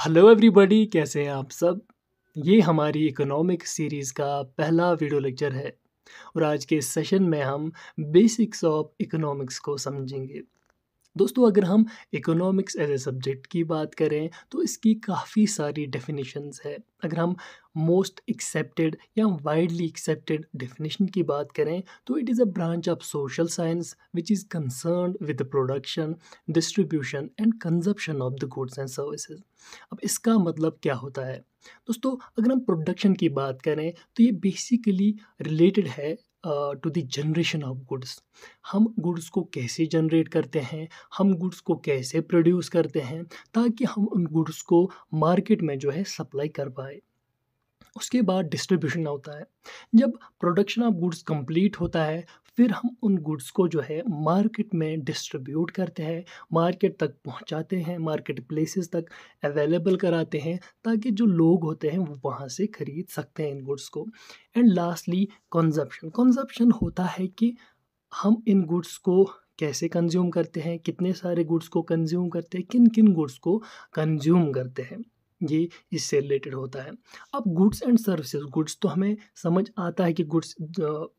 Hello everybody, कैसे हैं आप सब। ये हमारी इकोनॉमिक सीरीज़ का पहला वीडियो लेक्चर है और आज के इस सेशन में हम बेसिक्स ऑफ इकोनॉमिक्स को समझेंगे। दोस्तों, अगर हम इकोनॉमिक्स एज ए सब्जेक्ट की बात करें तो इसकी काफ़ी सारी डेफिनेशंस है। अगर हम मोस्ट एक्सेप्टेड या वाइडली एक्सेप्टेड डेफिनेशन की बात करें तो it is a branch of social science which is concerned with the production, distribution and consumption of the goods and services. अब इसका मतलब क्या होता है दोस्तों? अगर हम प्रोडक्शन की बात करें तो ये बेसिकली रिलेटेड है to the generation of goods. हम गुड्स को कैसे जनरेट करते हैं, हम गुड्स को कैसे प्रोड्यूस करते हैं ताकि हम उन गुड्स को मार्केट में जो है सप्लाई कर पाए। उसके बाद डिस्ट्रीब्यूशन होता है। जब प्रोडक्शन ऑफ गुड्स कंप्लीट होता है फिर हम उन गुड्स को जो है मार्केट में डिस्ट्रीब्यूट करते हैं, मार्केट तक पहुंचाते हैं, मार्केट प्लेसेस तक अवेलेबल कराते हैं ताकि जो लोग होते हैं वो वहाँ से खरीद सकते हैं इन गुड्स को। And lastly consumption. कंजप्शन होता है कि हम इन गुड्स को कैसे कंज्यूम करते हैं, कितने सारे गुड्स को कंज्यूम करते हैं, किन किन गुड्स को कंज्यूम करते हैं, ये इससे रिलेटेड होता है। अब गुड्स एंड सर्विसेज, गुड्स तो हमें समझ आता है कि गुड्स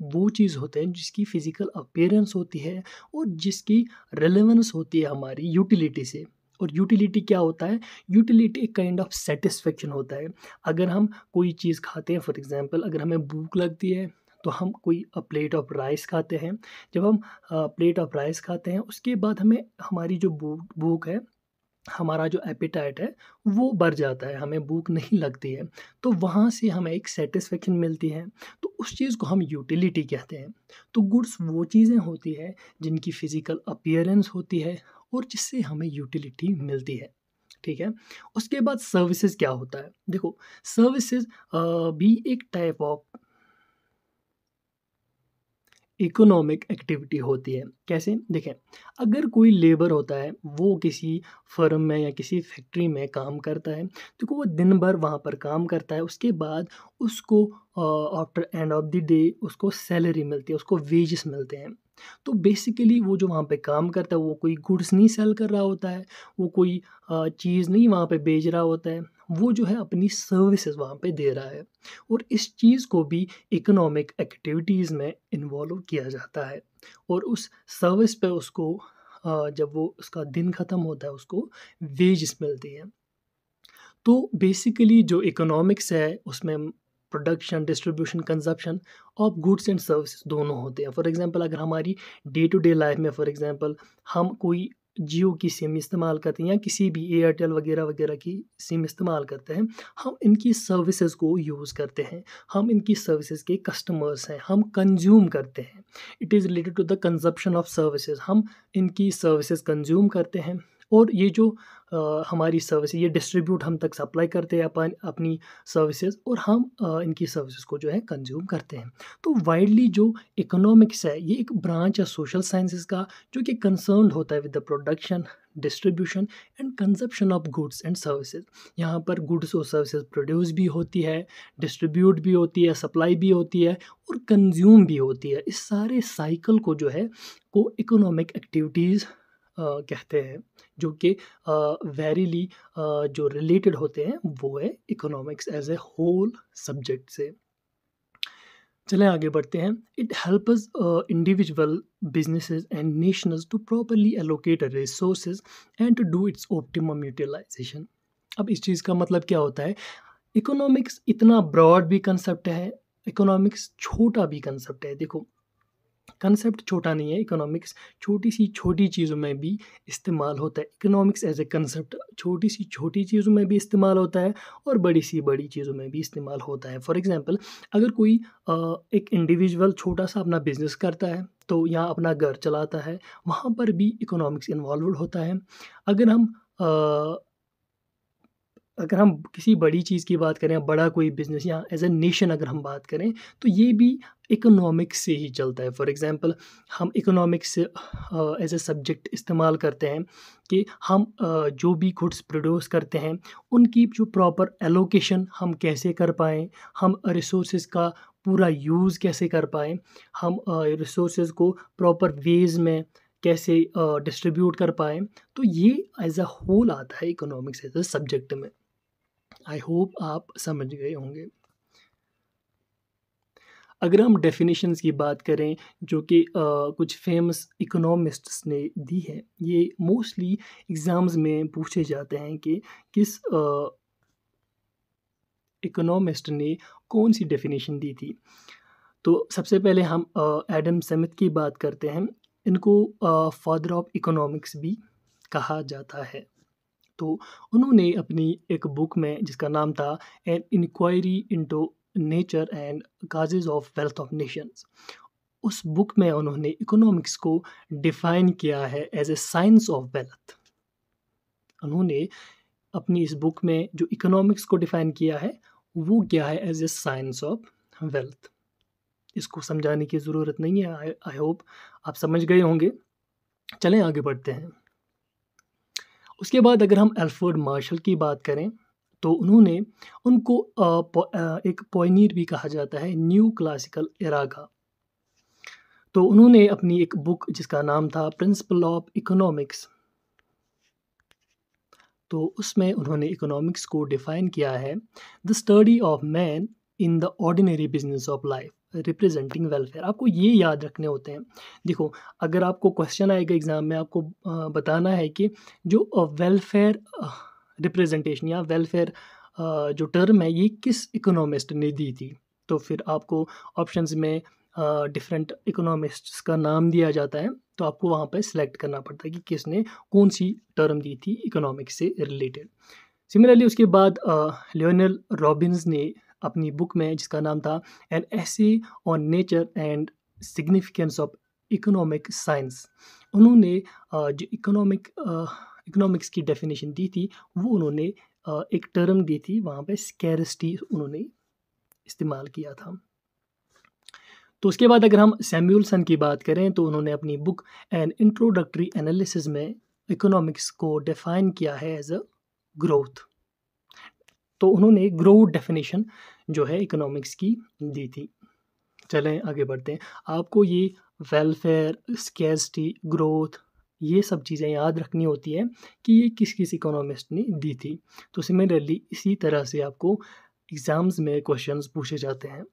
वो चीज़ होते हैं जिसकी फिजिकल अपीयरेंस होती है और जिसकी रेलेवेंस होती है हमारी यूटिलिटी से। और यूटिलिटी क्या होता है? यूटिलिटी एक काइंड ऑफ सेटिस्फेक्शन होता है। अगर हम कोई चीज़ खाते हैं, फॉर एग्जांपल अगर हमें भूख लगती है तो हम कोई प्लेट ऑफ राइस खाते हैं। जब हम प्लेट ऑफ राइस खाते हैं उसके बाद हमें हमारी जो भूख है, हमारा जो एपेटाइट है वो बढ़ जाता है, हमें भूख नहीं लगती है। तो वहाँ से हमें एक सेटिस्फेक्शन मिलती है, तो उस चीज़ को हम यूटिलिटी कहते हैं। तो गुड्स वो चीज़ें होती है जिनकी फिजिकल अपीयरेंस होती है और जिससे हमें यूटिलिटी मिलती है। ठीक है। उसके बाद सर्विसेज क्या होता है? देखो, सर्विसेज भी एक टाइप ऑफ इकोनॉमिक एक्टिविटी होती है। कैसे? देखें, अगर कोई लेबर होता है वो किसी फर्म में या किसी फैक्ट्री में काम करता है, तो वो दिन भर वहाँ पर काम करता है। उसके बाद उसको after end of the day उसको सैलरी मिलती है, उसको वेजेस मिलते हैं। तो बेसिकली वो जो वहाँ पे काम करता है वो कोई गुड्स नहीं सेल कर रहा होता है, वो कोई चीज़ नहीं वहाँ पे बेच रहा होता है, वो जो है अपनी सर्विसेज वहाँ पे दे रहा है। और इस चीज़ को भी इकोनॉमिक एक्टिविटीज़ में इन्वॉल्व किया जाता है। और उस सर्विस पे उसको जब वो उसका दिन ख़त्म होता है उसको वेजेस मिलती हैं। तो बेसिकली जो इकोनॉमिक्स है उसमें production, distribution, consumption of goods and services दोनों होते हैं। फॉर एग्जांपल अगर हमारी डे टू डे लाइफ में फॉर एग्जांपल हम कोई जियो की सिम इस्तेमाल करते हैं या किसी भी एयरटेल वगैरह वगैरह की सिम इस्तेमाल करते हैं, हम इनकी सर्विसेज को यूज़ करते हैं, हम इनकी सर्विसेज के कस्टमर्स हैं, हम कंज्यूम करते हैं। It is related to the consumption of services. हम इनकी सर्विसेज कंज्यूम करते हैं और ये जो हमारी सर्विस ये डिस्ट्रीब्यूट हम तक सप्लाई करते हैं अपनी सर्विसेज, और हम इनकी सर्विसेज को जो है कंज्यूम करते हैं। तो वाइडली जो इकोनॉमिक्स है ये एक ब्रांच है सोशल साइंसेज का जो कि कंसर्न्ड होता है with the production, distribution and consumption of goods and services. यहाँ पर गुड्स और सर्विसेज प्रोड्यूस भी होती है, डिस्ट्रीब्यूट भी होती है, सप्लाई भी होती है और कंज्यूम भी होती है। इस सारे साइकिल को जो है को इकोनॉमिक एक्टिविटीज़ कहते हैं, जो कि वेरीली जो रिलेटेड होते हैं वो है economics as a whole subject से। चलें आगे बढ़ते हैं। It helps individual, businesses and nations to properly allocate resources and to do its optimum utilization. अब इस चीज़ का मतलब क्या होता है? इकोनॉमिक्स इतना ब्रॉड भी कंसेप्ट है, इकोनॉमिक्स छोटा भी कंसेप्ट है। देखो, कंसेप्ट छोटा नहीं है, इकोनॉमिक्स छोटी सी छोटी चीज़ों में भी इस्तेमाल होता है। इकोनॉमिक्स एज ए कंसेप्ट छोटी सी छोटी चीज़ों में भी इस्तेमाल होता है और बड़ी सी बड़ी चीज़ों में भी इस्तेमाल होता है। फॉर एग्जांपल अगर कोई एक इंडिविजुअल छोटा सा अपना बिजनेस करता है तो यहाँ अपना घर चलाता है, वहाँ पर भी इकोनॉमिक्स इन्वॉल्व होता है। अगर हम अगर हम किसी बड़ी चीज़ की बात करें, बड़ा कोई बिज़नेस या एज़ अ नेशन अगर हम बात करें, तो ये भी इकोनॉमिक्स से ही चलता है। फॉर एग्ज़ाम्पल हम इकोनॉमिक्स एज़ अ सब्जेक्ट इस्तेमाल करते हैं कि हम जो भी गुड्स प्रोड्यूस करते हैं, उनकी जो प्रॉपर एलोकेशन हम कैसे कर पाएँ, हम रिसोर्सेज़ का पूरा यूज़ कैसे कर पाएँ, हम रिसोर्सेज़ को प्रॉपर वेज़ में कैसे डिस्ट्रीब्यूट कर पाएँ। तो ये एज़ अ होल आता है इकोनॉमिक्स एज़ अ सब्जेक्ट में। आई होप आप समझ गए होंगे। अगर हम डेफिनेशंस की बात करें जो कि कुछ फेमस इकोनॉमिस्ट्स ने दी है, ये मोस्टली एग्ज़ाम्स में पूछे जाते हैं कि किस इकोनॉमिस्ट ने कौन सी डेफिनेशन दी थी। तो सबसे पहले हम एडम स्मिथ की बात करते हैं। इनको फादर ऑफ इकोनॉमिक्स भी कहा जाता है। तो उन्होंने अपनी एक बुक में जिसका नाम था an inquiry into nature and causes of wealth of nations, उस बुक में उन्होंने इकोनॉमिक्स को डिफाइन किया है as a science of wealth. उन्होंने अपनी इस बुक में जो इकोनॉमिक्स को डिफाइन किया है वो क्या है, as a science of wealth. इसको समझाने की ज़रूरत नहीं है, आई होप आप समझ गए होंगे। चलें आगे बढ़ते हैं। उसके बाद अगर हम एल्फ्रेड मार्शल की बात करें तो उन्होंने उनको एक पॉइनियर भी कहा जाता है न्यू क्लासिकल एरा का। तो उन्होंने अपनी एक बुक जिसका नाम था प्रिंसिपल ऑफ इकोनॉमिक्स, तो उसमें उन्होंने इकोनॉमिक्स को डिफाइन किया है the study of man in the ordinary business of life representing welfare. आपको ये याद रखने होते हैं। देखो, अगर आपको क्वेश्चन आएगा एग्ज़ाम में, आपको बताना है कि जो वेलफेयर रिप्रेजेंटेशन या वेलफेयर जो टर्म है ये किस इकोनॉमिस्ट ने दी थी। तो फिर आपको ऑप्शंस में डिफरेंट इकोनॉमिस्ट्स का नाम दिया जाता है, तो आपको वहाँ पे सिलेक्ट करना पड़ता है कि किसने कौन सी टर्म दी थी इकोनॉमिक्स से रिलेटेड। सिमिलरली उसके बाद लियोनेल रॉबिन्स ने अपनी बुक में जिसका नाम था an essay on nature and significance of economic science, उन्होंने जो इकोनॉमिक्स की डेफिनेशन दी थी वो उन्होंने एक टर्म दी थी, वहाँ पे स्कैरसिटी उन्होंने इस्तेमाल किया था। तो उसके बाद अगर हम सैमुअलसन की बात करें तो उन्होंने अपनी बुक एन इंट्रोडक्टरी एनालिसिस में इकोनॉमिक्स को डिफाइन किया है एज अ ग्रोथ। तो उन्होंने ग्रोथ डेफिनेशन जो है इकोनॉमिक्स की दी थी। चलें आगे बढ़ते हैं। आपको ये वेलफेयर, स्कैर्सिटी, ग्रोथ, ये सब चीज़ें याद रखनी होती है कि ये किस किस इकोनॉमिस्ट ने दी थी। तो सिमिलरली इसी तरह से आपको एग्ज़ाम्स में क्वेश्चंस पूछे जाते हैं।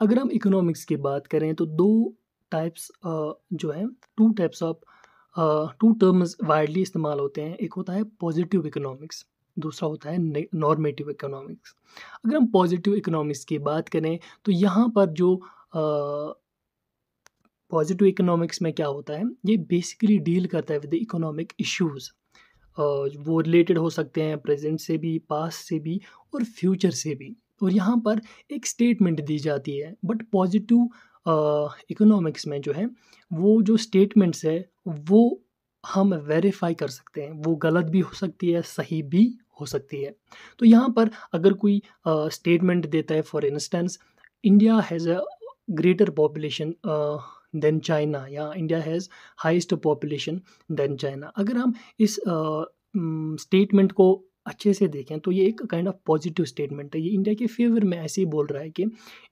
अगर हम इकोनॉमिक्स की बात करें तो दो टाइप्स जो हैं, two types of two terms widely इस्तेमाल होते हैं। एक होता है पॉजिटिव इकोनॉमिक्स, दूसरा होता है नॉर्मेटिव इकोनॉमिक्स। अगर हम पॉजिटिव इकोनॉमिक्स की बात करें तो यहाँ पर जो पॉजिटिव इकोनॉमिक्स में क्या होता है, ये बेसिकली डील करता है विद द इकोनॉमिक इश्यूज़। वो रिलेटेड हो सकते हैं प्रेजेंट से भी, पास्ट से भी और फ्यूचर से भी, और यहाँ पर एक स्टेटमेंट दी जाती है। बट पॉजिटिव इकोनॉमिक्स में जो है वो जो स्टेटमेंट्स है वो हम वेरीफाई कर सकते हैं, वो गलत भी हो सकती है, सही भी हो सकती है। तो यहाँ पर अगर कोई स्टेटमेंट देता है, for instance India has a greater population than China, या India has highest population than China, अगर हम इस स्टेटमेंट को अच्छे से देखें तो ये एक काइंड ऑफ पॉजिटिव स्टेटमेंट है। ये इंडिया के फेवर में ऐसे ही बोल रहा है कि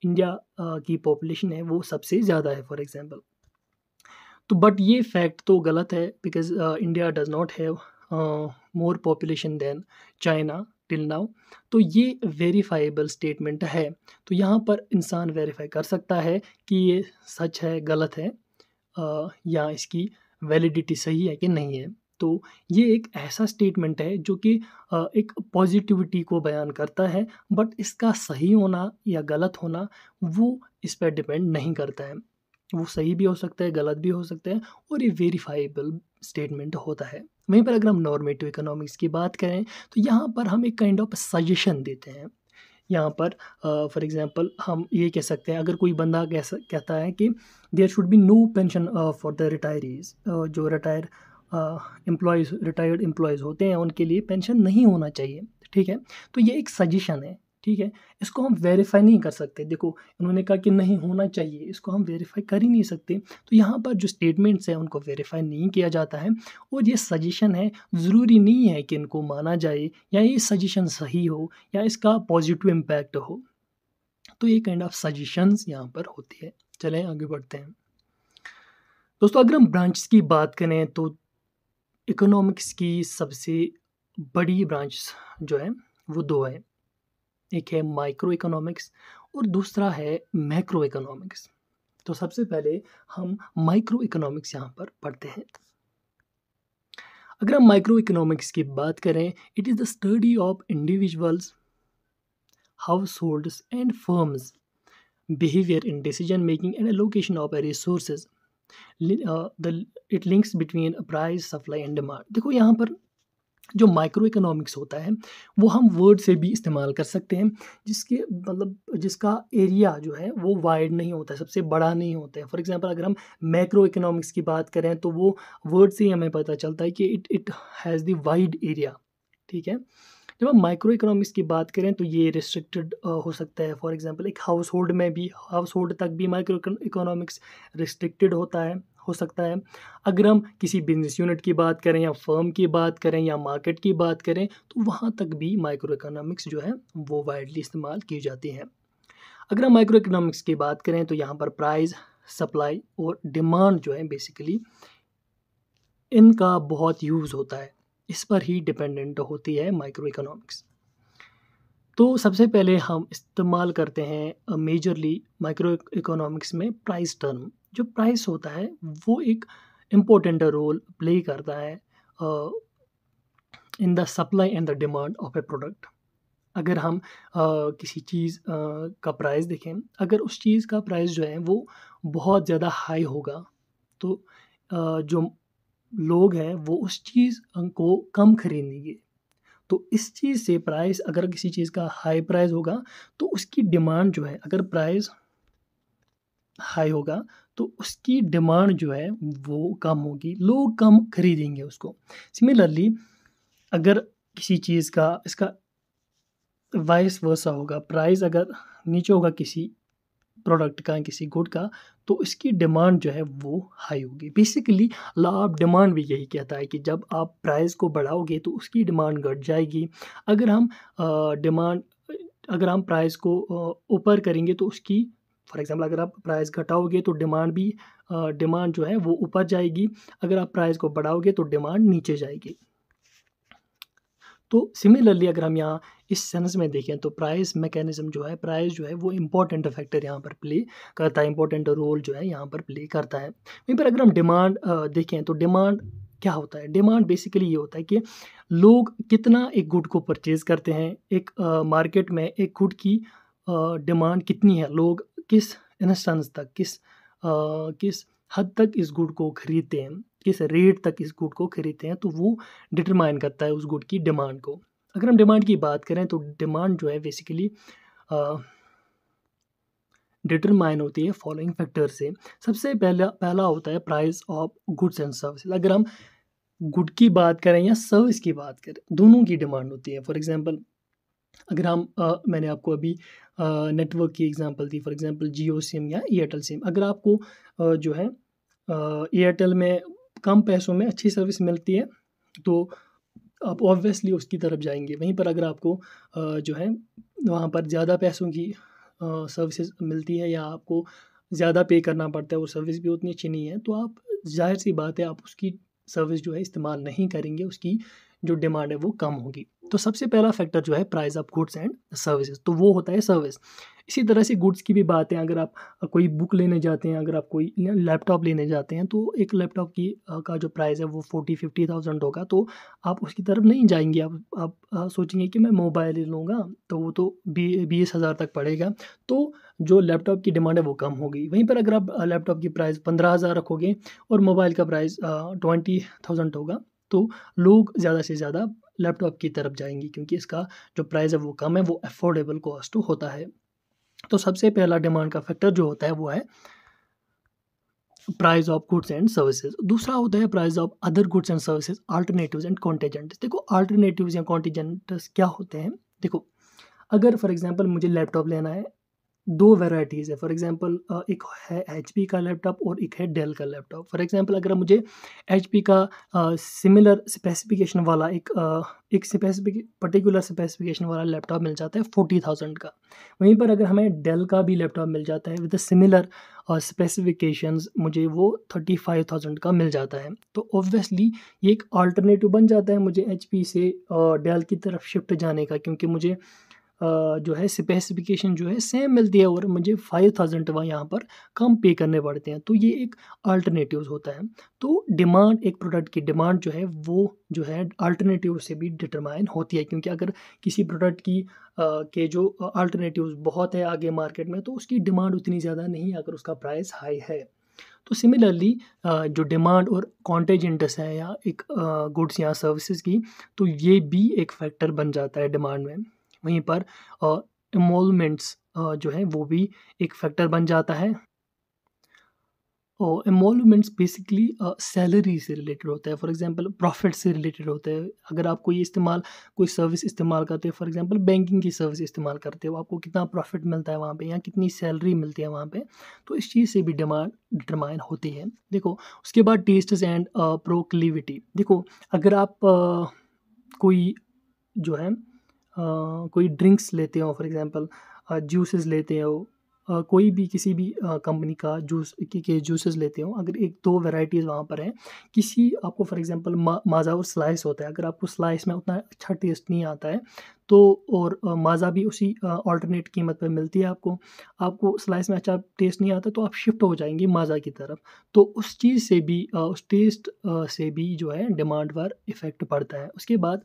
इंडिया की पॉपुलेशन है वो सबसे ज़्यादा है, फॉर एग्जांपल। तो बट ये फैक्ट तो गलत है, because India does not have more population than China till now. तो ये वेरीफाइबल स्टेटमेंट है। तो यहाँ पर इंसान वेरीफाई कर सकता है कि ये सच है, गलत है, या इसकी वैलिडिटी सही है कि नहीं है। तो ये एक ऐसा स्टेटमेंट है जो कि एक पॉजिटिविटी को बयान करता है, बट इसका सही होना या गलत होना वो इस पर डिपेंड नहीं करता है। वो सही भी हो सकता है, गलत भी हो सकता है, और ये वेरीफाइबल स्टेटमेंट होता है। वहीं पर अगर हम नॉर्मेटिव इकोनॉमिक्स की बात करें तो यहाँ पर हम एक काइंड ऑफ सजेशन देते हैं। यहाँ पर फॉर एग्जांपल हम ये कह सकते हैं, अगर कोई बंदा कहता है कि there should be no pension for the retirees, जो रिटायर्ड एम्प्लॉयज़ होते हैं उनके लिए पेंशन नहीं होना चाहिए, ठीक है। तो ये एक सजेशन है, ठीक है। इसको हम वेरीफाई नहीं कर सकते। देखो, उन्होंने कहा कि नहीं होना चाहिए, इसको हम वेरीफाई कर ही नहीं सकते। तो यहाँ पर जो स्टेटमेंट्स हैं उनको वेरीफाई नहीं किया जाता है, और ये सजेशन है, ज़रूरी नहीं है कि इनको माना जाए या ये सजेशन सही हो या इसका पॉजिटिव इम्पैक्ट हो। तो ये काइंड ऑफ सजेशंस यहाँ पर होती है। चलें आगे बढ़ते हैं दोस्तों। अगर हम ब्रांचेस की बात करें तो इकोनॉमिक्स की सबसे बड़ी ब्रांच जो है वो दो है, एक है माइक्रो इकोनॉमिक्स और दूसरा है मैक्रो इकोनॉमिक्स। तो सबसे पहले हम माइक्रो इकोनॉमिक्स यहाँ पर पढ़ते हैं। अगर हम माइक्रो इकोनॉमिक्स की बात करें, it is the study of individuals, households and firms behavior in decision making and allocation of resources. It links between price, supply and demand. देखो यहाँ पर जो माइक्रो इकोनॉमिक्स होता है वो हम वर्ड से भी इस्तेमाल कर सकते हैं, जिसके मतलब जिसका एरिया जो है वो वाइड नहीं होता है, सबसे बड़ा नहीं होता है। फॉर एग्जांपल अगर हम मैक्रो इकोनॉमिक्स की बात करें तो वो वर्ड से ही हमें पता चलता है कि it has the wide area, ठीक है। जब हम माइक्रो इकोनॉमिक्स की बात करें तो ये रिस्ट्रिक्टेड हो सकता है। फॉर एग्जांपल एक हाउस होल्ड में भी, हाउस होल्ड तक भी माइक्रो इकोनॉमिक्स रिस्ट्रिक्टेड हो सकता है। अगर हम किसी बिजनेस यूनिट की बात करें या फर्म की बात करें या मार्केट की बात करें तो वहाँ तक भी माइक्रो इकोनॉमिक्स जो है वो वाइडली इस्तेमाल की जाती है। अगर हम माइक्रो इकोनॉमिक्स की बात करें तो यहाँ पर प्राइस, सप्लाई और डिमांड जो है बेसिकली इनका बहुत यूज़ होता है, इस पर ही डिपेंडेंट होती है माइक्रो इकोनॉमिक्स। तो सबसे पहले हम इस्तेमाल करते हैं मेजरली माइक्रो इकोनॉमिक्स में प्राइस टर्म। जो प्राइस होता है वो एक इम्पोर्टेंट रोल प्ले करता है in the supply and the demand of A product. अगर हम किसी चीज़ का प्राइस देखें, अगर उस चीज़ का प्राइस जो है वो बहुत ज़्यादा हाई होगा तो जो लोग हैं वो उस चीज़ को कम खरीदेंगे। तो इस चीज़ से प्राइस, अगर किसी चीज़ का हाई प्राइस होगा तो उसकी डिमांड जो है, अगर प्राइस हाई होगा तो उसकी डिमांड जो है वो कम होगी, लोग कम खरीदेंगे उसको। सिमिलरली अगर किसी चीज़ का इसका वाइस वर्सा होगा, प्राइस अगर नीचे होगा किसी प्रोडक्ट का, किसी गुड का, तो इसकी डिमांड जो है वो हाई होगी। बेसिकली लॉ ऑफ डिमांड भी यही कहता है कि जब आप प्राइस को बढ़ाओगे तो उसकी डिमांड घट जाएगी। अगर हम डिमांड अगर हम प्राइस को ऊपर करेंगे तो उसकी, फॉर एग्जांपल अगर आप प्राइस घटाओगे तो डिमांड जो है वो ऊपर जाएगी, अगर आप प्राइस को बढ़ाओगे तो डिमांड नीचे जाएगी। तो सिमिलरली अगर हम यहाँ इस सेंस में देखें तो प्राइस मैकेनिज्म जो है, प्राइस जो है वो इम्पोर्टेंट फैक्टर यहाँ पर प्ले करता है, इम्पोर्टेंट रोल जो है यहाँ पर प्ले करता है। वहीं पर अगर हम डिमांड देखें तो डिमांड क्या होता है? डिमांड बेसिकली ये होता है कि लोग कितना एक गुड को परचेज करते हैं। एक मार्केट में एक गुड की डिमांड कितनी है, लोग किस इंस्टेंस तक, किस हद तक इस गुड को खरीदते हैं, किस रेट तक इस गुड को खरीदते हैं, तो वो डिटरमाइन करता है उस गुड की डिमांड को। अगर हम डिमांड की बात करें तो डिमांड जो है बेसिकली डिटरमाइन होती है फॉलोइंग फैक्टर से। सबसे पहला होता है price of goods and services. अगर हम गुड की बात करें या सर्विस की बात करें, दोनों की डिमांड होती है। फॉर एग्जांपल अगर हम मैंने आपको अभी नेटवर्क की example the, for example Jio SIM या एयरटेल सिम। अगर आपको जो है एयरटेल में कम पैसों में अच्छी सर्विस मिलती है तो आप ऑब्वियसली उसकी तरफ जाएंगे। वहीं पर अगर आपको जो है वहाँ पर ज़्यादा पैसों की सर्विसेज मिलती है या आपको ज़्यादा पे करना पड़ता है, वो सर्विस भी उतनी अच्छी नहीं है, तो आप जाहिर सी बात है आप उसकी सर्विस जो है इस्तेमाल नहीं करेंगे, उसकी जो डिमांड है वो कम होगी। तो सबसे पहला फैक्टर जो है price of goods and services, तो वो होता है सर्विस। इसी तरह से गुड्स की भी बात है। अगर आप कोई बुक लेने जाते हैं, अगर आप कोई लैपटॉप लेने जाते हैं, तो एक लैपटॉप की का जो प्राइस है वो 40-50,000 होगा, तो आप उसकी तरफ नहीं जाएंगे। आप सोचेंगे कि मैं मोबाइल ही लूँगा तो वो तो 20,000 तक पड़ेगा, तो जो लैपटॉप की डिमांड है वो कम होगी। वहीं पर अगर आप लैपटॉप की प्राइस 15,000 रखोगे और मोबाइल का प्राइस 20,000 होगा, तो लोग ज़्यादा से ज़्यादा लैपटॉप की तरफ जाएंगे, क्योंकि इसका जो प्राइस है वो कम है, वो अफोर्डेबल कॉस्ट होता है। तो सबसे पहला डिमांड का फैक्टर जो होता है वो है price of goods and services. दूसरा होता है price of other goods and services, alternatives and contingents. देखो अल्टरनेटिव्स या कॉन्टीजेंट्स क्या होते हैं। देखो अगर फॉर एग्जांपल मुझे लैपटॉप लेना है दो वैरायटीज़ है। फॉर एग्जांपल एक है एचपी का लैपटॉप और एक है डेल का लैपटॉप। फॉर एग्जांपल अगर मुझे एचपी का सिमिलर स्पेसिफिकेशन वाला एक स्पेसिफिक पर्टिकुलर स्पेसिफिकेशन वाला लैपटॉप मिल जाता है 40,000 का, वहीं पर अगर हमें डेल का भी लैपटॉप मिल जाता है विद सिमिलर स्पेसिफिकेशंस, मुझे वो 35,000 का मिल जाता है। तो ऑब्वियसली ये एक अल्टरनेटिव बन जाता है मुझे एचपी से डेल की तरफ शिफ्ट जाने का, क्योंकि मुझे जो है स्पेसिफिकेशन जो है सेम मिलती है और मुझे 5,000 वहाँ यहाँ पर कम पे करने पड़ते हैं। तो ये एक अल्टरनेटिव्स होता है। तो डिमांड, एक प्रोडक्ट की डिमांड जो है वो जो है अल्टरनेटिव से भी डिटरमाइन होती है, क्योंकि अगर किसी प्रोडक्ट की के जो अल्टरनेटिव्स बहुत है आगे मार्केट में, तो उसकी डिमांड उतनी ज़्यादा नहीं है अगर उसका प्राइस हाई है। तो सिमिलरली जो डिमांड और कॉन्टेजेंटस है या एक गुड्स या सर्विसेज की, तो ये भी एक फैक्टर बन जाता है डिमांड में। वहीं पर एमोलमेंट्स जो है वो भी एक फैक्टर बन जाता है। और एमोलमेंट्स बेसिकली सैलरी से रिलेटेड होता है, फॉर एग्जांपल प्रॉफिट से रिलेटेड होता है। अगर आप कोई सर्विस इस्तेमाल करते हो, फॉर एग्जांपल बैंकिंग की सर्विस इस्तेमाल करते हो, आपको कितना प्रॉफिट मिलता है वहाँ पे या कितनी सैलरी मिलती है वहाँ पे, तो इस चीज़ से भी डिमांड डिटरमाइन होती है। देखो उसके बाद टेस्ट्स एंड प्रोक्लिविटी। देखो अगर आप कोई जो है कोई ड्रिंक्स लेते हो, फॉर एग्जांपल जूसेस लेते हो, कोई भी किसी भी कंपनी का जूस के जूसेस लेते हो, अगर एक दो वैरायटीज़ वहाँ पर हैं, किसी आपको फॉर एग्जांपल माज़ा और स्लाइस होता है, अगर आपको स्लाइस में उतना अच्छा टेस्ट नहीं आता है तो, और माज़ा भी उसी अल्टरनेट कीमत पर मिलती है आपको, आपको स्लाइस में अच्छा टेस्ट नहीं आता तो आप शिफ्ट हो जाएंगे माज़ा की तरफ। तो उस चीज़ से भी उस टेस्ट से भी जो है डिमांड पर इफ़ेक्ट पड़ता है। उसके बाद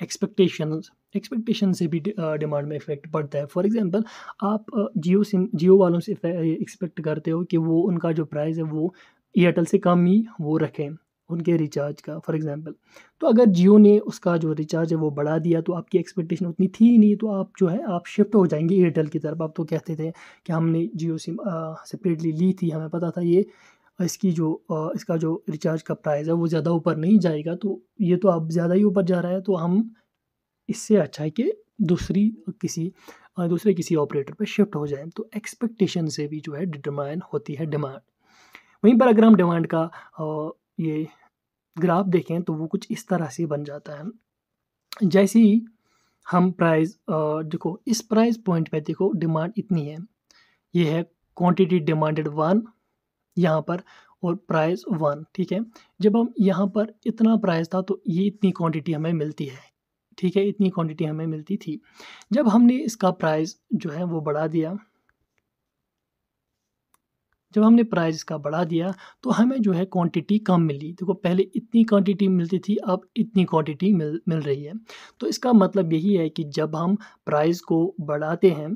एक्सपेक्टेशन से भी डिमांड में इफेक्ट पड़ता है। फॉर एग्जांपल आप जियो वालों से एक्सपेक्ट करते हो कि वो उनका जो प्राइस है वो एयरटेल से कम ही वो रखें उनके रिचार्ज का, फॉर एग्जांपल। तो अगर जियो ने उसका जो रिचार्ज है वो बढ़ा दिया तो आपकी एक्सपेक्टेशन उतनी थी ही नहीं, तो आप जो है आप शिफ्ट हो जाएंगे एयरटेल की तरफ। आप तो कहते थे कि हमने जियो सिम सेपरेटली ली थी, हमें पता था ये इसका जो रिचार्ज का प्राइस है वो ज़्यादा ऊपर नहीं जाएगा, तो ये तो अब ज़्यादा ही ऊपर जा रहा है, तो हम इससे अच्छा है कि दूसरे किसी ऑपरेटर पे शिफ्ट हो जाएँ। तो एक्सपेक्टेशन से भी जो है डिटरमाइन होती है डिमांड। वहीं पर अगर हम डिमांड का ये ग्राफ देखें तो वो कुछ इस तरह से बन जाता है। जैसे ही हम देखो इस प्राइस पॉइंट पे देखो डिमांड इतनी है, ये है क्वांटिटी डिमांडेड 1 यहाँ पर और प्राइस 1, ठीक है। जब हम यहाँ पर इतना प्राइस था तो ये इतनी क्वांटिटी हमें मिलती है, ठीक है, इतनी क्वांटिटी हमें मिलती थी। जब हमने इसका प्राइस जो है वो बढ़ा दिया, जब हमने प्राइस इसका बढ़ा दिया तो हमें जो है क्वांटिटी कम मिली। देखो पहले इतनी क्वांटिटी मिलती थी, अब इतनी क्वांटिटी मिल रही है। तो इसका मतलब यही है कि जब हम प्राइस को बढ़ाते हैं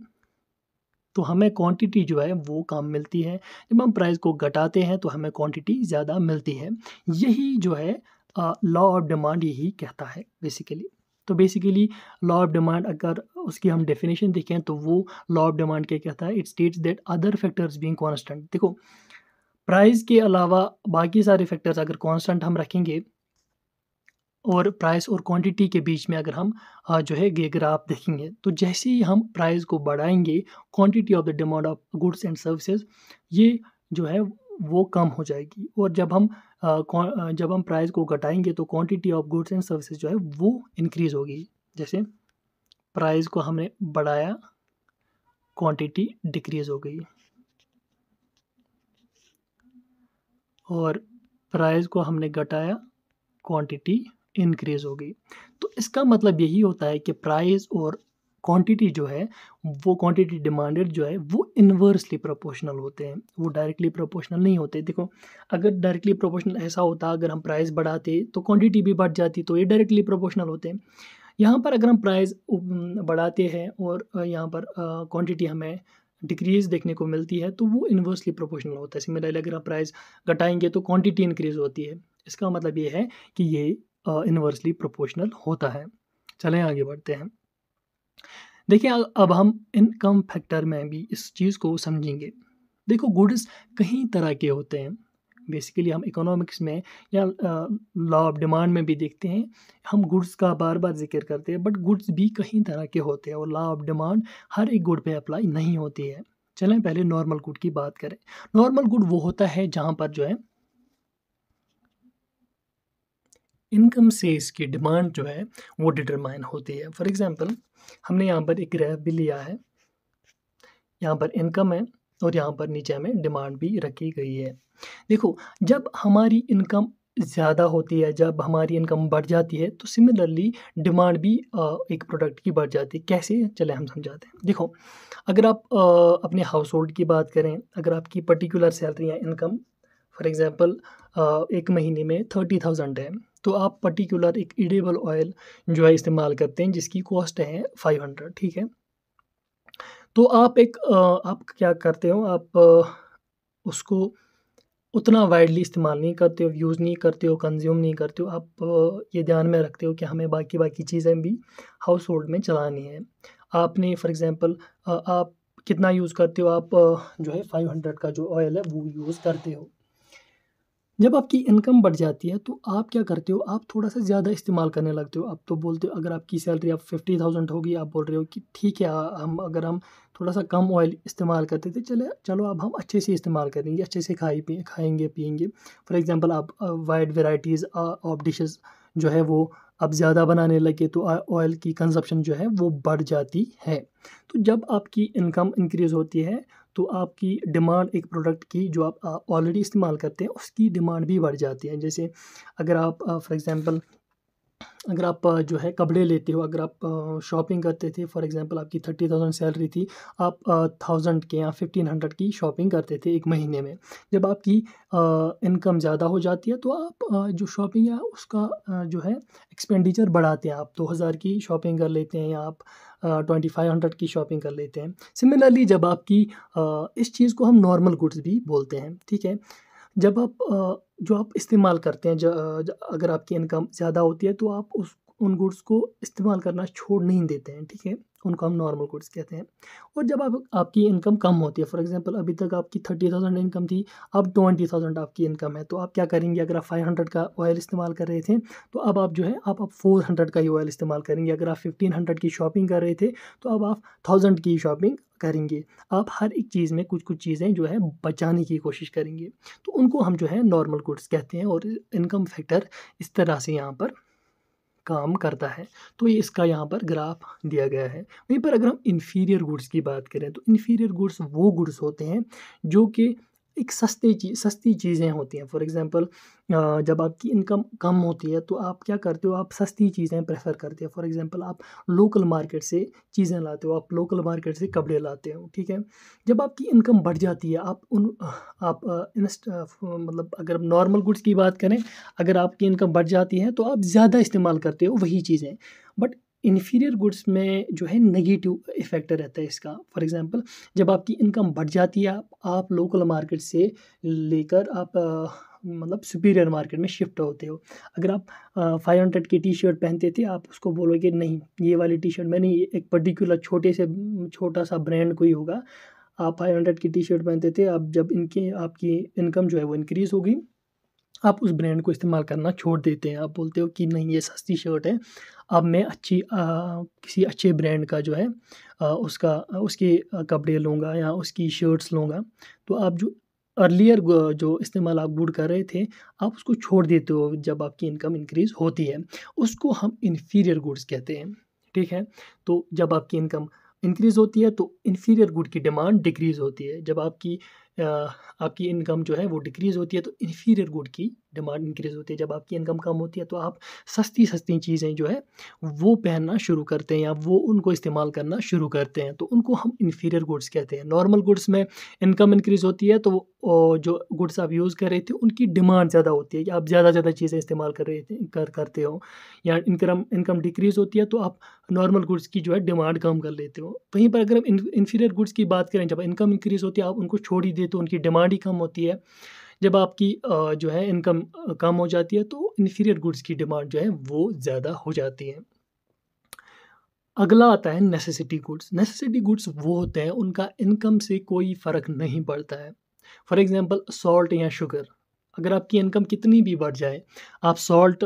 तो हमें क्वांटिटी जो है वो कम मिलती है, जब हम प्राइस को घटाते हैं तो हमें क्वांटिटी ज़्यादा मिलती है। यही जो है लॉ ऑफ डिमांड यही कहता है बेसिकली। तो बेसिकली लॉ ऑफ डिमांड अगर उसकी हम डेफिनेशन देखें तो वो लॉ ऑफ डिमांड क्या कहता है, it states that other factors being constant. देखो प्राइस के अलावा बाकी सारे फैक्टर्स अगर कांस्टेंट हम रखेंगे और प्राइस और क्वांटिटी के बीच में अगर हम जो है ये ग्राफ देखेंगे, तो जैसे ही हम प्राइस को बढ़ाएंगे quantity of the demand of goods and services ये जो है वो कम हो जाएगी, और जब हम प्राइस को घटाएंगे तो quantity of goods and services जो है वो इंक्रीज होगी। जैसे प्राइस को हमने बढ़ाया, क्वांटिटी डिक्रीज हो गई, और प्राइस को हमने घटाया, क्वांटिटी इंक्रीज हो गई। तो इसका मतलब यही होता है कि प्राइस और क्वांटिटी जो है वो क्वांटिटी डिमांडेड जो है वो इन्वर्सली प्रोपोर्शनल होते हैं, वो डायरेक्टली प्रोपोर्शनल नहीं होते। देखो अगर डायरेक्टली प्रोपोर्शनल ऐसा होता, अगर हम प्राइस बढ़ाते तो क्वांटिटी भी बढ़ जाती, तो ये डायरेक्टली प्रोपोर्शनल होते हैं। यहाँ पर अगर हम प्राइस बढ़ाते हैं और यहाँ पर क्वांटिटी हमें डिक्रीज़ देखने को मिलती है, तो वो इन्वर्सली प्रोपोर्शनल होता है। सिमिलरली अगर आप प्राइस घटाएंगे तो क्वांटिटी इंक्रीज़ होती है। इसका मतलब ये है कि ये इन्वर्सली प्रोपोर्शनल होता है। चलें आगे बढ़ते हैं। देखिए अब हम इनकम फैक्टर में भी इस चीज़ को समझेंगे। देखो गुड्स कई तरह के होते हैं, बेसिकली हम इकोनॉमिक्स में या लॉ ऑफ डिमांड में भी देखते हैं, हम गुड्स का बार बार जिक्र करते हैं, बट गुड्स भी कई तरह के होते हैं और लॉ ऑफ डिमांड हर एक गुड पे अप्लाई नहीं होती है। चलें पहले नॉर्मल गुड की बात करें। नॉर्मल गुड वो होता है जहाँ पर जो है इनकम से इसकी डिमांड जो है वो डिटरमाइन होती है। फॉर एग्ज़ाम्पल हमने यहाँ पर एक ग्राफ भी लिया है, यहाँ पर इनकम है और यहाँ पर नीचे हमें डिमांड भी रखी गई है। देखो, जब हमारी इनकम ज़्यादा होती है, जब हमारी इनकम बढ़ जाती है, तो सिमिलरली डिमांड भी एक प्रोडक्ट की बढ़ जाती है। कैसे? चलें हम समझाते हैं। देखो, अगर आप अपने हाउस होल्ड की बात करें, अगर आपकी पर्टिकुलर सैलरी या इनकम फॉर एग्ज़ाम्पल एक महीने में 30,000 है, तो आप पर्टिकुलर एक एडिबल ऑयल जो है इस्तेमाल करते हैं जिसकी कॉस्ट है 500, ठीक है? तो आप क्या करते हो, आप उसको उतना वाइडली इस्तेमाल नहीं करते हो, यूज़ नहीं करते हो, कंज़्यूम नहीं करते हो। आप ये ध्यान में रखते हो कि हमें बाकी चीज़ें भी हाउस होल्ड में चलानी है। आपने फॉर एग्ज़ाम्पल आप कितना यूज़ करते हो, आप जो है 500 का जो ऑयल है वो यूज़ करते हो। जब आपकी इनकम बढ़ जाती है तो आप क्या करते हो, आप थोड़ा-सा ज़्यादा इस्तेमाल करने लगते हो। आप तो बोलते हो, अगर आपकी सैलरी अब 50,000 होगी, आप बोल रहे हो कि ठीक है, हम थोड़ा-सा कम ऑयल इस्तेमाल करते थे, चलो अब हम अच्छे से इस्तेमाल करेंगे, अच्छे से खाएँगे, पिएँगे। फॉर एग्ज़ाम्पल आप वाइड वैराइटीज़ ऑफ डिशेज़ जो है वो अब ज़्यादा बनाने लगे तो ऑयल की कंज़प्शन जो है वो बढ़ जाती है। तो जब आपकी इनकम इंक्रीज़ होती है तो आपकी डिमांड एक प्रोडक्ट की जो आप ऑलरेडी इस्तेमाल करते हैं उसकी डिमांड भी बढ़ जाती है। जैसे अगर आप फॉर एग्ज़ाम्पल अगर आप जो है कपड़े लेते हो, अगर आप शॉपिंग करते थे, फॉर एग्ज़ाम्पल आपकी 30,000 सैलरी थी, आप 1000 के या 1500 की शॉपिंग करते थे 1 महीने में। जब आपकी इनकम ज़्यादा हो जाती है तो आप जो शॉपिंग है उसका जो है एक्सपेंडिचर बढ़ाते हैं। आप 2000 की शॉपिंग कर लेते हैं या आप 2500 की शॉपिंग कर लेते हैं। सिमिलरली जब आपकी इस चीज़ को हम नॉर्मल गुड्स भी बोलते हैं, ठीक है? जब आप जो आप इस्तेमाल करते हैं, अगर आपकी इनकम ज़्यादा होती है तो आप उस उन गुड्स को इस्तेमाल करना छोड़ नहीं देते हैं, ठीक है? उनको हम नॉर्मल गुड्स कहते हैं। और जब आपकी इनकम कम होती है, फॉर एग्ज़ाम्पल अभी तक आपकी 30,000 इनकम थी, अब 20,000 आपकी इनकम है, तो आप क्या करेंगे? अगर आप 500 का ऑयल इस्तेमाल कर रहे थे, तो अब आप जो है आप 400 का ही ऑयल इस्तेमाल करेंगे। अगर आप 1500 की शॉपिंग कर रहे थे, तो अब आप 1000 की शॉपिंग करेंगे। आप हर एक चीज़ में कुछ-कुछ चीज़ें जो है बचाने की कोशिश करेंगे। तो उनको हम जो है नॉर्मल गुड्स कहते हैं और इनकम फैक्टर इस तरह से यहाँ पर काम करता है। तो ये इसका यहाँ पर ग्राफ दिया गया है। वहीं पर अगर हम इन्फीरियर गुड्स की बात करें तो इन्फीरियर गुड्स वो गुड्स होते हैं जो कि एक सस्ती चीज़ें होती हैं। फॉर एग्ज़ाम्पल जब आपकी इनकम कम होती है तो आप क्या करते हो, आप सस्ती चीज़ें प्रेफ़र करते हो। फॉर एग्ज़ाम्पल आप लोकल मार्केट से चीज़ें लाते हो, आप लोकल मार्केट से कपड़े लाते हो, ठीक है? जब आपकी इनकम बढ़ जाती है आप मतलब अगर नॉर्मल गुड्स की बात करें, अगर आपकी इनकम बढ़ जाती है तो आप ज़्यादा इस्तेमाल करते हो वही चीज़ें। बट इन्फीरियर गुड्स में जो है नेगेटिव इफ़ेक्ट रहता है इसका। फॉर एग्ज़ाम्पल जब आपकी इनकम बढ़ जाती है, आप लोकल मार्केट से लेकर आप मतलब सुपीरियर मार्केट में शिफ्ट होते हो। अगर आप 500 की टी-शर्ट पहनते थे, आप उसको बोलोगे नहीं, ये वाली टी-शर्ट मैं नहीं, एक पर्टिकुलर छोटा-सा ब्रांड कोई होगा। आप 500 की टी-शर्ट पहनते थे, अब जब इनकी आपकी इनकम जो है वो इंक्रीज़ हो गई, आप उस ब्रांड को इस्तेमाल करना छोड़ देते हैं। आप बोलते हो कि नहीं, ये सस्ती शर्ट है, अब मैं किसी अच्छे ब्रांड का जो है उसके कपड़े लूँगा या उसकी शर्ट्स लूँगा। तो आप जो अर्लियर जो इस्तेमाल आप गुड कर रहे थे, आप उसको छोड़ देते हो जब आपकी इनकम इंक्रीज़ होती है। उसको हम इन्फीरियर गुड्स कहते हैं, ठीक है? तो जब आपकी इनकम इंक्रीज़ होती है तो इन्फीरियर गुड की डिमांड डिक्रीज़ होती है। जब अ, आपकी इनकम जो है वो डिक्रीज़ होती है तो इन्फीरियर गुड की डिमांड इंक्रीज़ होती है। जब आपकी इनकम कम होती है तो आप सस्ती चीज़ें जो है वो पहनना शुरू करते हैं या वो उनको इस्तेमाल करना शुरू करते हैं, तो उनको हम इन्फीरियर गुड्स कहते हैं। नॉर्मल गुड्स में इनकम इंक्रीज़ होती है तो जो गुड्स आप यूज़ कर रहे थे उनकी डिमांड ज़्यादा होती है कि आप ज़्यादा चीज़ें इस्तेमाल कर रहे थे करते हो, या इनकम डिक्रीज़ होती है तो आप नॉर्मल गुड्स की जो है डिमांड कम कर लेते हो। वहीं पर अगर हम इन्फीरियर गुड्स की बात करें, जब इनकम इंक्रीज़ होती है आप उनको छोड़ ही देते हो, उनकी डिमांड ही कम होती है। जब आपकी जो है इनकम कम हो जाती है तो इन्फीरियर गुड्स की डिमांड जो है वो ज़्यादा हो जाती है। अगला आता है नेसेसिटी गुड्स। नेसेसिटी गुड्स वो होते हैं उनका इनकम से कोई फ़र्क नहीं पड़ता है। फॉर एग्ज़ाम्पल सॉल्ट या शुगर, अगर आपकी इनकम कितनी भी बढ़ जाए, आप सॉल्ट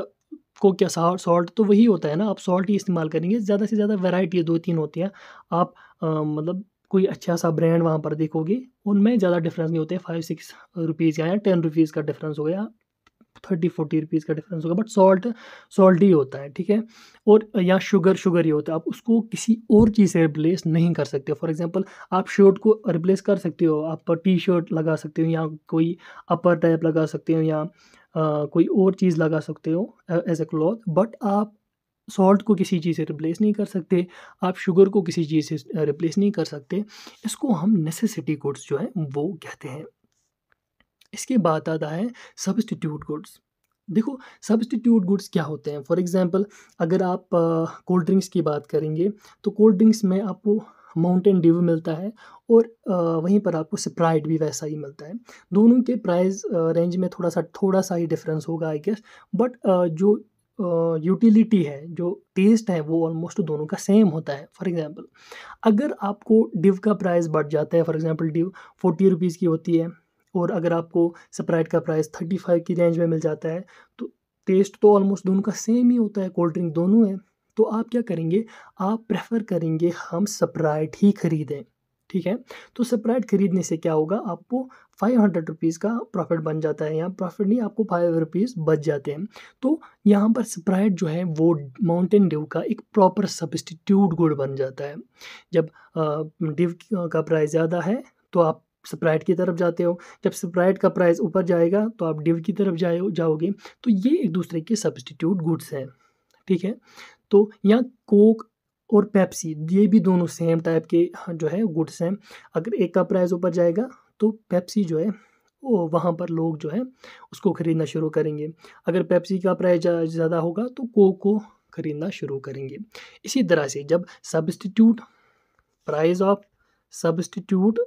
तो वही होता है ना, आप सॉल्ट ही इस्तेमाल करेंगे। ज़्यादा से ज़्यादा वैराइटी 2-3 होती हैं। आप मतलब कोई अच्छा सा ब्रांड वहाँ पर देखोगे, उनमें ज़्यादा डिफरेंस नहीं होते हैं, 5-6 रुपीज़ का या 10 रुपीज़ का डिफरेंस हो गया, 30-40 रुपीज़ का डिफरेंस होगा, बट सॉल्ट सॉल्ट ही होता है, ठीक है। और या शुगर शुगर ही होता है, आप उसको किसी और चीज़ से रिप्लेस नहीं कर सकते। फॉर एग्जांपल आप शर्ट को रिप्लेस कर सकते हो, आप टी शर्ट लगा सकते हो या कोई अपर टाइप लगा सकते हो या कोई और चीज़ लगा सकते हो एज ए क्लॉथ, बट आप सॉल्ट को किसी चीज़ से रिप्लेस नहीं कर सकते, आप शुगर को किसी चीज़ से रिप्लेस नहीं कर सकते। इसको हम नेसेसिटी गुड्स जो है वो कहते हैं। इसके बाद आता है सब्स्टिट्यूट गुड्स। देखो सब्स्टिट्यूट गुड्स क्या होते हैं, फॉर एग्जांपल अगर आप कोल्ड ड्रिंक्स की बात करेंगे तो कोल्ड ड्रिंक्स में आपको माउंटेन ड्यू मिलता है और वहीं पर आपको स्प्राइट भी वैसा ही मिलता है। दोनों के प्राइस रेंज में थोड़ा सा ही डिफरेंस होगा आई गेस, बट जो यूटिलिटी है, जो टेस्ट है, वो ऑलमोस्ट दोनों का सेम होता है। फॉर एग्जांपल अगर आपको डिव का प्राइस बढ़ जाता है, फॉर एग्जांपल डिव 40 रुपीज़ की होती है और अगर आपको स्प्राइट का प्राइस 35 की रेंज में मिल जाता है, तो टेस्ट तो ऑलमोस्ट दोनों का सेम ही होता है, कोल्ड ड्रिंक दोनों है। तो आप क्या करेंगे, आप प्रेफर करेंगे हम स्प्राइट ही खरीदें, ठीक है। तो स्प्राइट खरीदने से क्या होगा, आपको 500 रुपीज़ का प्रॉफिट बन जाता है, यहाँ प्रॉफिट नहीं, आपको 5 रुपीज़ बच जाते हैं। तो यहाँ पर स्प्राइट जो है वो माउंटेन ड्यू का एक प्रॉपर सब्स्टिट्यूट गुड बन जाता है। जब डिव का प्राइस ज़्यादा है तो आप स्प्राइट की तरफ जाते हो, जब स्प्राइट का प्राइस ऊपर जाएगा तो आप डिव की तरफ जाओगे। तो ये एक दूसरे के सब्स्टिट्यूट गुड्स हैं, ठीक है। तो यहाँ कोक और पेप्सी ये भी दोनों सेम टाइप के जो है गुड्स हैं। अगर एक का प्राइस ऊपर जाएगा तो पेप्सी जो है वो वहाँ पर लोग जो है उसको ख़रीदना शुरू करेंगे। अगर पेप्सी का प्राइस ज़्यादा होगा तो कोक को ख़रीदना शुरू करेंगे। इसी तरह से जब प्राइस ऑफ सब्स्टिट्यूट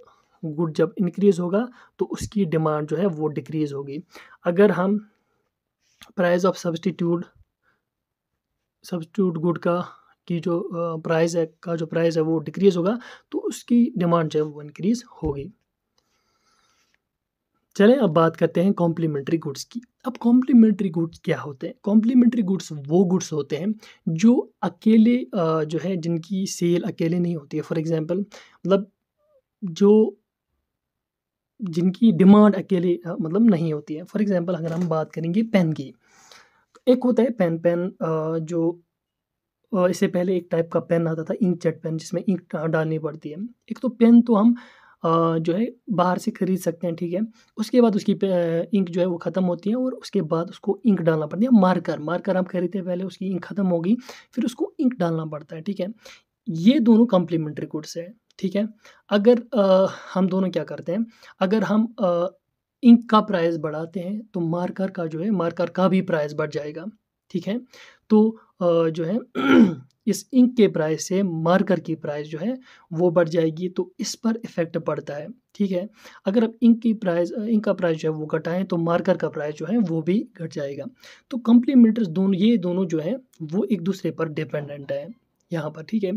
गुड जब इंक्रीज़ होगा तो उसकी डिमांड जो है वो डिक्रीज़ होगी। अगर हम प्राइस ऑफ सब्स्टिट्यूट गुड की जो प्राइस है वो डिक्रीज़ होगा तो उसकी डिमांड जो है वो इंक्रीज़ होगी। चलें अब बात करते हैं कॉम्प्लीमेंट्री गुड्स की। अब कॉम्प्लीमेंट्री गुड्स क्या होते हैं? कॉम्प्लीमेंट्री गुड्स वो गुड्स होते हैं जो अकेले जो है जिनकी सेल अकेले नहीं होती है। फॉर एग्ज़ाम्पल मतलब जो जिनकी डिमांड अकेले मतलब नहीं होती है। फॉर एग्ज़ाम्पल अगर हम बात करेंगे पेन की, तो एक होता है पेन जो इससे पहले एक टाइप का पेन आता था इंकजेट पेन जिसमें इंक डालनी पड़ती है। एक तो पेन तो हम जो है बाहर से खरीद सकते हैं, ठीक है। उसके बाद उसकी इंक जो है वो ख़त्म होती है और उसके बाद उसको इंक डालना पड़ती है। मार्कर हम खरीदते हैं, पहले उसकी इंक ख़त्म हो गई, फिर उसको इंक डालना पड़ता है, ठीक है। ये दोनों कॉम्प्लीमेंट्री गुड्स हैं, ठीक है। अगर हम दोनों क्या करते हैं, अगर हम इंक का प्राइस बढ़ाते हैं तो मार्कर का भी प्राइस बढ़ जाएगा, ठीक है। तो जो है इस इंक के प्राइस से मार्कर की प्राइस जो है वो बढ़ जाएगी, तो इस पर इफ़ेक्ट पड़ता है, ठीक है। अगर आप इंक का प्राइस जो है वो घटाएँ तो मार्कर का प्राइस जो है वो भी घट जाएगा। तो कॉम्प्लीमेंट्रीज़ ये दोनों जो हैं वो एक दूसरे पर डिपेंडेंट है यहाँ पर, ठीक है।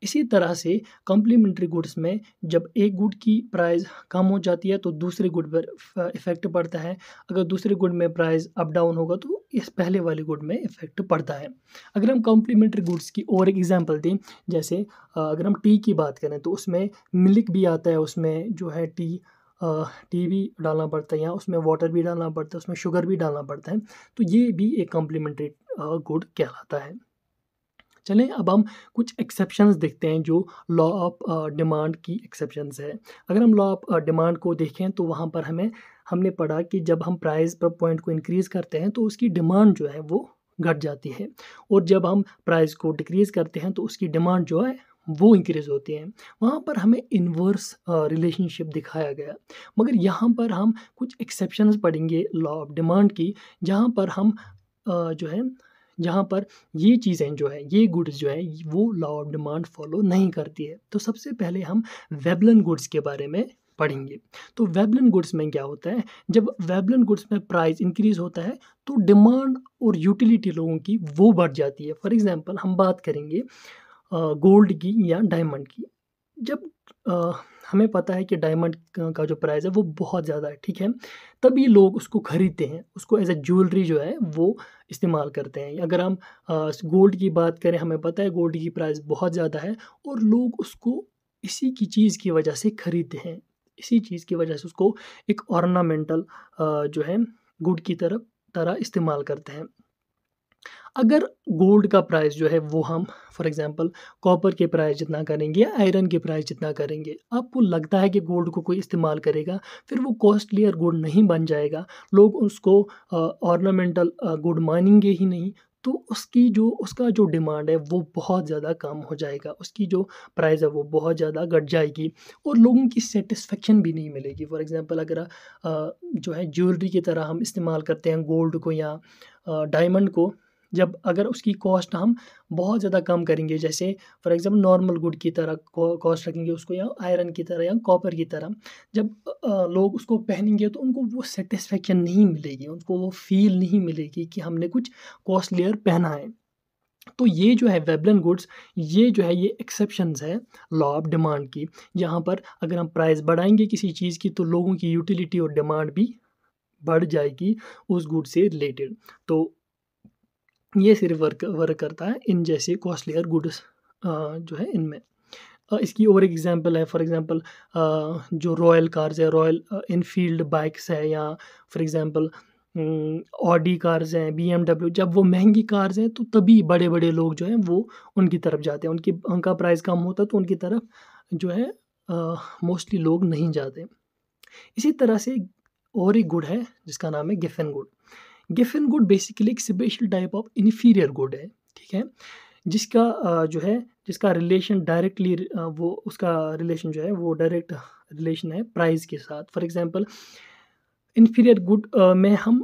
इसी तरह से कॉम्प्लीमेंट्री गुड्स में जब एक गुड की प्राइस कम हो जाती है तो दूसरे गुड पर इफ़ेक्ट पड़ता है। अगर दूसरे गुड में प्राइस अप डाउन होगा तो इस पहले वाले गुड में इफ़ेक्ट पड़ता है। अगर हम कॉम्प्लीमेंट्री गुड्स की और एक एग्जांपल दें, जैसे अगर हम टी की बात करें तो उसमें मिल्क भी आता है, उसमें जो है टी भी डालना पड़ता है या उसमें वाटर भी डालना पड़ता है, उसमें शुगर भी डालना पड़ता है। तो ये भी एक कॉम्प्लीमेंट्री गुड कहलाता है। चलें अब हम कुछ एक्सेप्शंस देखते हैं जो लॉ ऑफ डिमांड की एक्सेप्शंस है। अगर हम लॉ ऑफ डिमांड को देखें तो वहाँ पर हमने पढ़ा कि जब हम प्राइस पर पॉइंट को इंक्रीज़ करते हैं तो उसकी डिमांड जो है वो घट जाती है और जब हम प्राइस को डिक्रीज़ करते हैं तो उसकी डिमांड जो है वो इंक्रीज़ होती है। वहाँ पर हमें इन्वर्स रिलेशनशिप दिखाया गया, मगर यहाँ पर हम कुछ एक्सेप्शंस पढ़ेंगे लॉ ऑफ डिमांड की, जहाँ पर हम जो है जहाँ पर ये चीज़ें जो है, ये गुड्स जो है वो लॉ ऑफ डिमांड फॉलो नहीं करती है। तो सबसे पहले हम वेबलन गुड्स के बारे में पढ़ेंगे। तो वेबलन गुड्स में क्या होता है, जब वेबलन गुड्स में प्राइस इंक्रीज़ होता है तो डिमांड और यूटिलिटी लोगों की वो बढ़ जाती है। फॉर एग्ज़ाम्पल हम बात करेंगे गोल्ड की या डायमंड की। जब हमें पता है कि डायमंड का जो प्राइस है वो बहुत ज़्यादा है, ठीक है, तभी लोग उसको खरीदते हैं, उसको एज ए ज्वेलरी जो है वो इस्तेमाल करते हैं। अगर हम गोल्ड की बात करें, हमें पता है गोल्ड की प्राइस बहुत ज़्यादा है और लोग उसको इसी की चीज़ की वजह से खरीदते हैं, इसी चीज़ की वजह से उसको एक ऑर्नामेंटल जो है गुड की तरह इस्तेमाल करते हैं। अगर गोल्ड का प्राइस जो है वो हम फॉर एग्जांपल कॉपर के प्राइस जितना करेंगे या आयरन के प्राइस जितना करेंगे, आपको लगता है कि गोल्ड को कोई इस्तेमाल करेगा, फिर वो कॉस्टलियर गुड नहीं बन जाएगा। लोग उसको ऑर्नामेंटल गुड मानेंगे ही नहीं, तो उसका जो डिमांड है वो बहुत ज़्यादा कम हो जाएगा, उसकी जो प्राइस है वो बहुत ज़्यादा घट जाएगी और लोगों की सेटिस्फेक्शन भी नहीं मिलेगी। फॉर एग्जांपल अगर जो है ज्वेलरी की तरह हम इस्तेमाल करते हैं गोल्ड को या डायमंड को, जब अगर उसकी कॉस्ट हम बहुत ज़्यादा कम करेंगे, जैसे फॉर एग्जांपल नॉर्मल गुड की तरह कॉस्ट रखेंगे उसको या आयरन की तरह या कॉपर की तरह, जब लोग उसको पहनेंगे तो उनको वो सेटिस्फेक्शन नहीं मिलेगी, उनको वो फील नहीं मिलेगी कि हमने कुछ कॉस्टलियर पहना है। तो ये जो है वेबलन गुड्स, ये जो है ये एक्सेप्शंस है लॉ ऑफ डिमांड की। यहाँ पर अगर हम प्राइस बढ़ाएंगे किसी चीज़ की तो लोगों की यूटिलिटी और डिमांड भी बढ़ जाएगी उस गुड से रिलेटेड। तो ये सिर्फ वर्क करता है इन जैसे कॉस्टलियर गुड्स जो है इनमें। इसकी और एक एग्जांपल है, फॉर एग्जांपल जो रॉयल कार्स है, रॉयल इनफील्ड बाइक्स है, या फॉर एग्जांपल ऑडी कार्स हैं, बीएमडब्ल्यू, जब वो महंगी कार्स हैं तो तभी बड़े बड़े लोग जो हैं वो उनकी तरफ जाते हैं, उनका प्राइस कम होता है तो उनकी तरफ जो है मोस्टली लोग नहीं जाते। इसी तरह से और एक गुड है जिसका नाम है Giffen good. Giffen good basically एक special type of inferior good है, ठीक है, जिसका जो है जिसका रिलेशन डायरेक्टली वो उसका रिलेशन जो है वो डायरेक्ट रिलेशन है प्राइस के साथ। फॉर एग्जांपल इन्फीरियर गुड में हम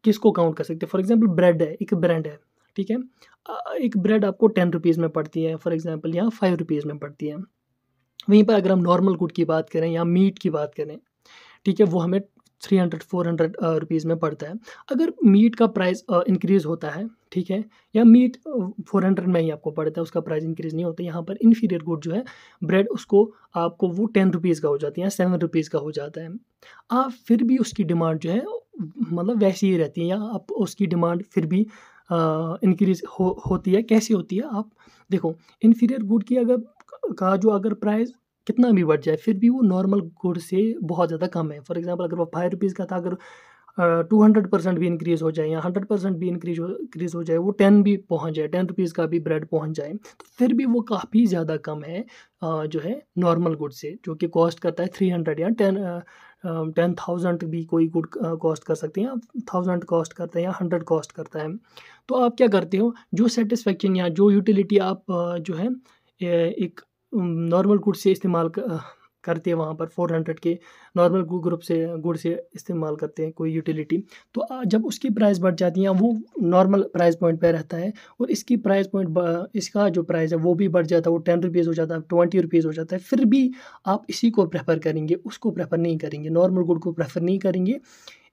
किसको काउंट कर सकते हैं? फॉर एग्जांपल ब्रेड है, एक ब्रांड है, ठीक है, एक ब्रेड आपको 10 रुपीज़ में पड़ती है, फॉर एग्जांपल यहाँ 5 रुपीज़ में पड़ती है। वहीं पर अगर हम नॉर्मल गुड की बात करें या मीट की बात करें, ठीक है, वो हमें 300-400 रुपीज़ में पड़ता है। अगर मीट का प्राइस इंक्रीज़ होता है, ठीक है, या मीट 400 में ही आपको पड़ता है, उसका प्राइस इंक्रीज़ नहीं होता। यहाँ पर इन्फीरियर गुड जो है ब्रेड, उसको आपको वो 10 रुपीज़ का हो जाती है या 7 रुपीज़ का हो जाता है। आप फिर भी उसकी डिमांड जो है मतलब वैसी ही रहती है, या आप उसकी डिमांड फिर भी इंक्रीज़ होती है। कैसे होती है? आप देखो, इन्फीरियर गुड की अगर प्राइस कितना भी बढ़ जाए, फिर भी वो नॉर्मल गुड से बहुत ज़्यादा कम है। फॉर एग्जांपल अगर वो 5 रुपीज़ का था, अगर 200% भी इंक्रीज़ हो जाए या 100% भी इंक्रीज़ हो जाए, वो 10 भी पहुँच जाए, 10 रुपीज़ का भी ब्रेड पहुँच जाए, तो फिर भी वो काफ़ी ज़्यादा कम है जो है नॉर्मल गुड से, जो कि कॉस्ट करता है 300 या 10,000 भी कोई गुड कॉस्ट कर सकते हैं, या 1000 कॉस्ट करता है या 100 कॉस्ट करता है। तो आप क्या करते हो, जो सेटिस्फेक्शन या जो यूटिलिटी आप जो है एक नॉर्मल गुड से इस्तेमाल करते हैं, वहाँ पर 400 के नॉर्मल गुड से इस्तेमाल करते हैं कोई यूटिलिटी, तो जब उसकी प्राइस बढ़ जाती है, वो नॉर्मल प्राइस पॉइंट पे रहता है और इसकी प्राइस पॉइंट इसका जो प्राइस है वो भी बढ़ जाता है, वो 10 रुपीज़ हो जाता है, 20 रुपीज़ हो जाता है, फिर भी आप इसी को प्रेफर करेंगे, उसको प्रेफर नहीं करेंगे, नॉर्मल गुड को प्रेफर नहीं करेंगे,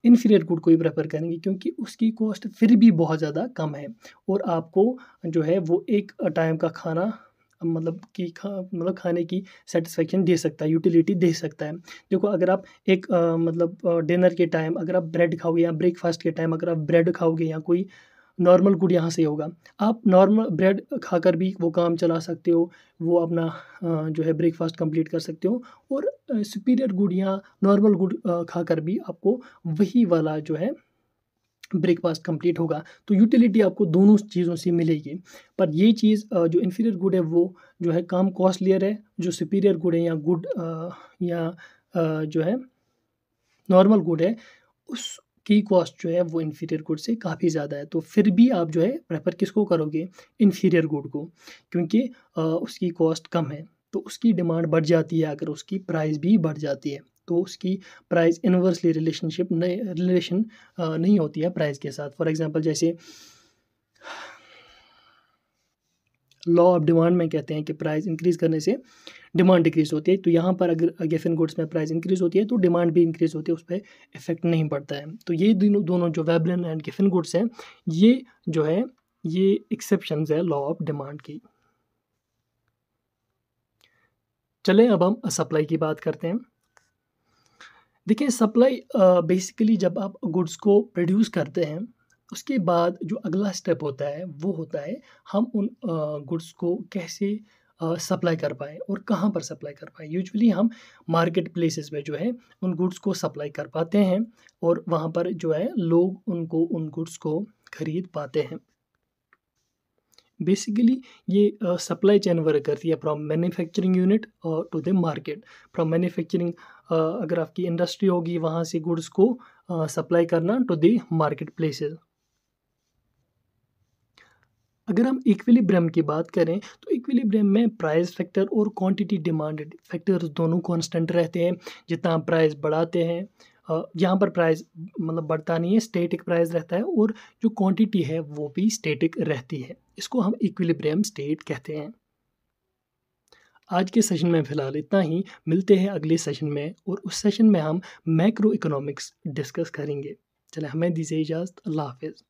इन्फीरियर गुड को ही प्रेफर करेंगे, क्योंकि उसकी कॉस्ट फिर भी बहुत ज़्यादा कम है और आपको जो है वो एक टाइम का खाना मतलब खाने की सेटिस्फेक्शन दे सकता है, यूटिलिटी दे सकता है। देखो, अगर आप एक डिनर के टाइम अगर आप ब्रेड खाओगे या ब्रेकफास्ट के टाइम अगर आप ब्रेड खाओगे या कोई नॉर्मल गुड यहाँ से होगा, आप नॉर्मल ब्रेड खाकर भी वो काम चला सकते हो, वो अपना जो है ब्रेकफास्ट कंप्लीट कर सकते हो, और सुपीरियर गुड या नॉर्मल गुड खाकर भी आपको वही वाला जो है ब्रेकफास्ट कंप्लीट होगा। तो यूटिलिटी आपको दोनों चीज़ों से मिलेगी। पर ये चीज़ जो इन्फीरियर गुड है वो जो है कम कॉस्टलियर है, जो सुपीरियर गुड है या जो है नॉर्मल गुड है, उसकी कॉस्ट जो है वो इन्फीरियर गुड से काफ़ी ज़्यादा है। तो फिर भी आप जो है प्रेफर किसको करोगे? इन्फीरियर गुड को, क्योंकि उसकी कॉस्ट कम है, तो उसकी डिमांड बढ़ जाती है अगर उसकी प्राइस भी बढ़ जाती है, तो उसकी प्राइस इन्वर्सली रिलेशन नहीं होती है प्राइस के साथ। फॉर एग्जांपल जैसे लॉ ऑफ डिमांड में कहते हैं कि प्राइस इंक्रीज़ करने से डिमांड डिक्रीज़ होती है, तो यहाँ पर अगर गिफन गुड्स में प्राइस इंक्रीज़ होती है तो डिमांड भी इंक्रीज़ होती है, उस पर इफेक्ट नहीं पड़ता है। तो ये दोनों जो वेबलन एंड गिफन गुड्स हैं, ये जो है ये एक्सेप्शंस है लॉ ऑफ डिमांड की। चलें अब हम सप्लाई की बात करते हैं। देखिए, सप्लाई बेसिकली जब आप गुड्स को प्रोड्यूस करते हैं, उसके बाद जो अगला स्टेप होता है वो होता है हम उन गुड्स को कैसे सप्लाई कर पाएँ और कहाँ पर सप्लाई कर पाएँ। यूजुअली हम मार्केट प्लेसेस में जो है उन गुड्स को सप्लाई कर पाते हैं और वहाँ पर जो है लोग उन गुड्स को खरीद पाते हैं। बेसिकली ये सप्लाई चेन वर्क करती है from manufacturing unit to the market. From manufacturing अगर आपकी इंडस्ट्री होगी वहाँ से गुड्स को सप्लाई करना टू द मार्केट प्लेसेस। अगर हम इक्विलिब्रियम की बात करें तो इक्विलिब्रियम में प्राइस फैक्टर और क्वांटिटी डिमांड फैक्टर्स दोनों कांस्टेंट रहते हैं। जितना हम प्राइस बढ़ाते हैं यहाँ पर प्राइस मतलब बढ़ता नहीं है, स्टैटिक प्राइस रहता है और जो क्वांटिटी है वो भी स्टैटिक रहती है। इसको हम इक्विलिब्रियम स्टेट कहते हैं। आज के सेशन में फ़िलहाल इतना ही। मिलते हैं अगले सेशन में और उस सेशन में हम मैक्रो इकोनॉमिक्स डिस्कस करेंगे। चले हमें दीजिए इजाज़त। अल्लाह हाफ़िज़।